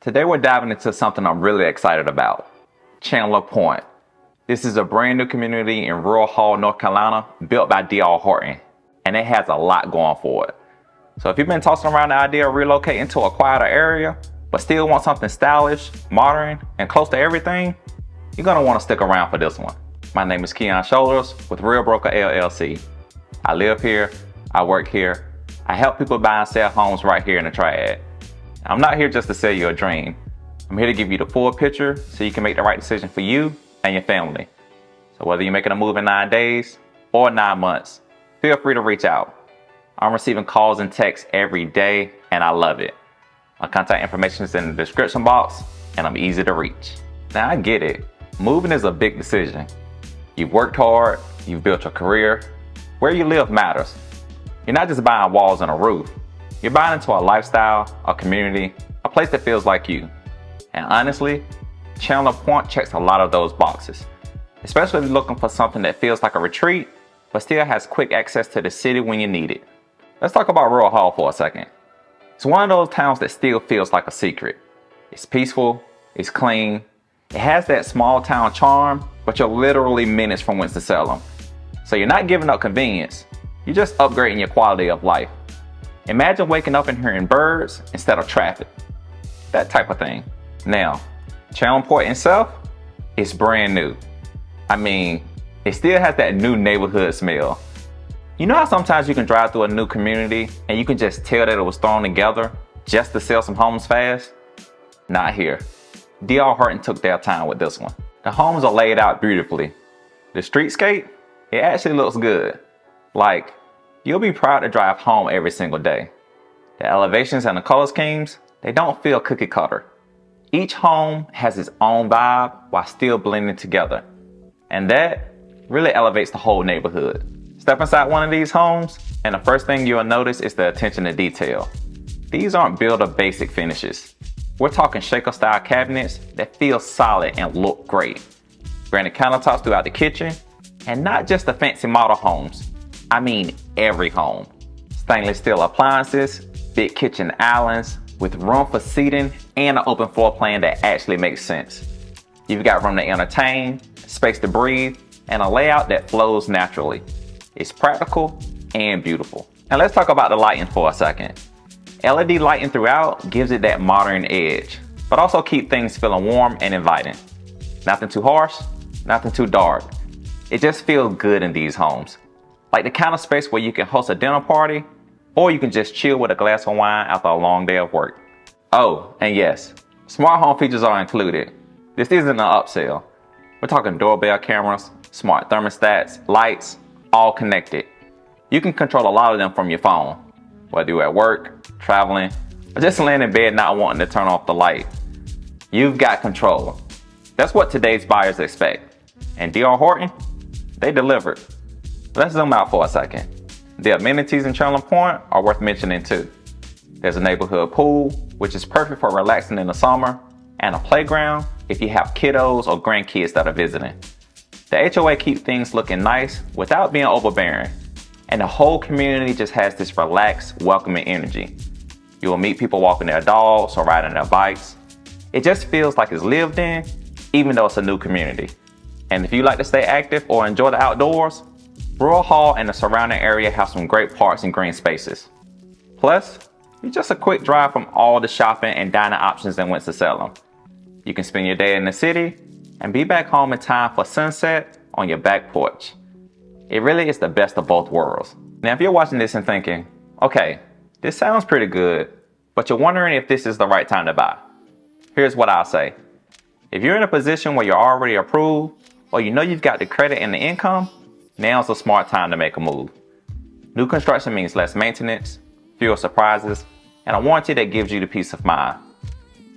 Today we're diving into something I'm really excited about, Chandler Pointe. This is a brand new community in rural Hall, North Carolina, built by D.R. Horton, and it has a lot going for it. So if you've been tossing around the idea of relocating to a quieter area, but still want something stylish, modern, and close to everything, you're gonna wanna stick around for this one. My name is Keon Shoulders with Real Broker LLC. I live here, I work here, I help people buy and sell homes right here in the Triad. I'm not here just to sell you a dream. I'm here to give you the full picture so you can make the right decision for you and your family. So whether you're making a move in 9 days or 9 months, feel free to reach out. I'm receiving calls and texts every day and I love it. My contact information is in the description box and I'm easy to reach. Now I get it, moving is a big decision. You've worked hard, you've built your career. Where you live matters. You're not just buying walls and a roof. You're buying into a lifestyle, a community, a place that feels like you. And honestly, Chandler Pointe checks a lot of those boxes, especially if you're looking for something that feels like a retreat, but still has quick access to the city when you need it. Let's talk about Rural Hall for a second. It's one of those towns that still feels like a secret. It's peaceful, it's clean, it has that small town charm, but you're literally minutes from Winston-Salem. So you're not giving up convenience, you're just upgrading your quality of life. Imagine waking up and hearing birds instead of traffic. That type of thing. Now, Chandler Pointe itself is brand new. I mean, it still has that new neighborhood smell. You know how sometimes you can drive through a new community and you can just tell that it was thrown together just to sell some homes fast? Not here. D.R. Horton took their time with this one. The homes are laid out beautifully. The streetscape, it actually looks good. Like, you'll be proud to drive home every single day. The elevations and the color schemes, they don't feel cookie cutter. Each home has its own vibe while still blending together. And that really elevates the whole neighborhood. Step inside one of these homes, and the first thing you'll notice is the attention to detail. These aren't builder basic finishes. We're talking shaker style cabinets that feel solid and look great. Granite countertops throughout the kitchen, and not just the fancy model homes. I mean every home. Stainless steel appliances, big kitchen islands with room for seating and an open floor plan that actually makes sense. You've got room to entertain, space to breathe, and a layout that flows naturally. It's practical and beautiful. Now let's talk about the lighting for a second. LED lighting throughout gives it that modern edge, but also keep things feeling warm and inviting. Nothing too harsh, nothing too dark. It just feels good in these homes. Like the kind of space where you can host a dinner party, or you can just chill with a glass of wine after a long day of work. Oh, and yes, smart home features are included. This isn't an upsell. We're talking doorbell cameras, smart thermostats, lights, all connected. You can control a lot of them from your phone, whether you're at work, traveling, or just laying in bed not wanting to turn off the light. You've got control. That's what today's buyers expect. And D.R. Horton, they delivered. Let's zoom out for a second. The amenities in Chandler Pointe are worth mentioning too. There's a neighborhood pool, which is perfect for relaxing in the summer, and a playground if you have kiddos or grandkids that are visiting. The HOA keeps things looking nice without being overbearing, and the whole community just has this relaxed, welcoming energy. You will meet people walking their dogs or riding their bikes. It just feels like it's lived in, even though it's a new community. And if you like to stay active or enjoy the outdoors, Rural Hall and the surrounding area have some great parks and green spaces. Plus, it's just a quick drive from all the shopping and dining options in Winston-Salem. You can spend your day in the city and be back home in time for sunset on your back porch. It really is the best of both worlds. Now, if you're watching this and thinking, okay, this sounds pretty good, but you're wondering if this is the right time to buy, here's what I'll say. If you're in a position where you're already approved, or you know you've got the credit and the income, now's a smart time to make a move. New construction means less maintenance, fewer surprises, and a warranty that gives you the peace of mind.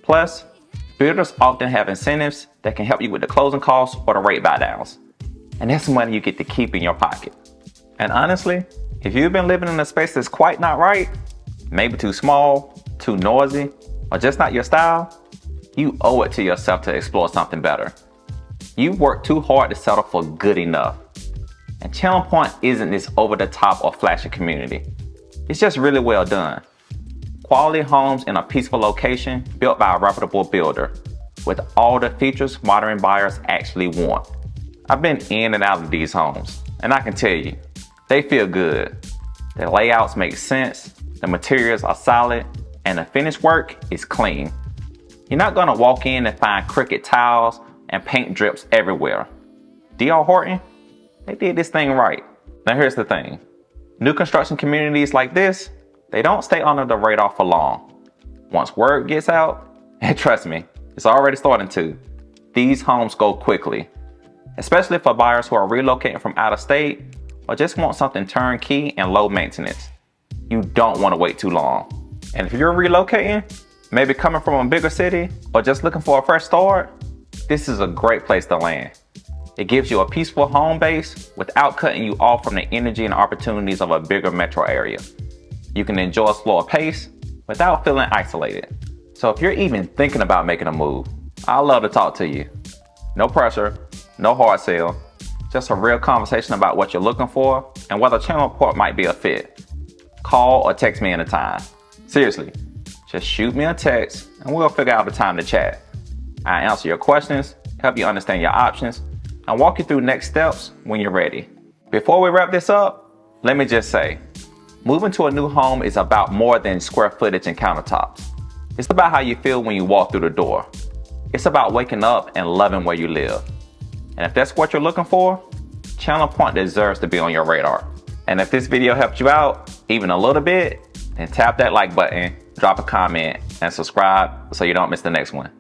Plus, builders often have incentives that can help you with the closing costs or the rate buydowns. And that's money you get to keep in your pocket. And honestly, if you've been living in a space that's quite not right, maybe too small, too noisy, or just not your style, you owe it to yourself to explore something better. You've worked too hard to settle for good enough. And Chandler Pointe isn't this over-the-top or flashy community. It's just really well done. Quality homes in a peaceful location built by a reputable builder with all the features modern buyers actually want. I've been in and out of these homes, and I can tell you, they feel good. The layouts make sense, the materials are solid, and the finished work is clean. You're not gonna walk in and find crooked tiles and paint drips everywhere. D.R. Horton, they did this thing right. Now here's the thing. New construction communities like this, they don't stay under the radar for long. Once word gets out, and trust me, it's already starting to, these homes go quickly. Especially for buyers who are relocating from out of state or just want something turnkey and low maintenance. You don't want to wait too long. And if you're relocating, maybe coming from a bigger city or just looking for a fresh start, this is a great place to land. It gives you a peaceful home base without cutting you off from the energy and opportunities of a bigger metro area. You can enjoy a slower pace without feeling isolated. So if you're even thinking about making a move, I'd love to talk to you. No pressure, no hard sell, just a real conversation about what you're looking for and whether Chandler Pointe might be a fit. Call or text me anytime. Seriously, just shoot me a text and we'll figure out a time to chat. I answer your questions, help you understand your options, and walk you through next steps when you're ready. Before we wrap this up, let me just say, moving to a new home is about more than square footage and countertops. It's about how you feel when you walk through the door. It's about waking up and loving where you live. And if that's what you're looking for, Chandler Pointe deserves to be on your radar. And if this video helped you out, even a little bit, then tap that like button, drop a comment, and subscribe so you don't miss the next one.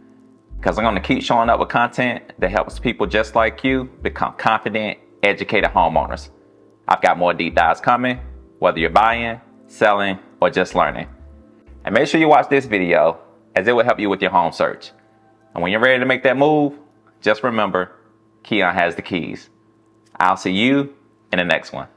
Because I'm going to keep showing up with content that helps people just like you become confident, educated homeowners. I've got more deep dives coming, whether you're buying, selling, or just learning. And make sure you watch this video as it will help you with your home search. And when you're ready to make that move, just remember, Keon has the keys. I'll see you in the next one.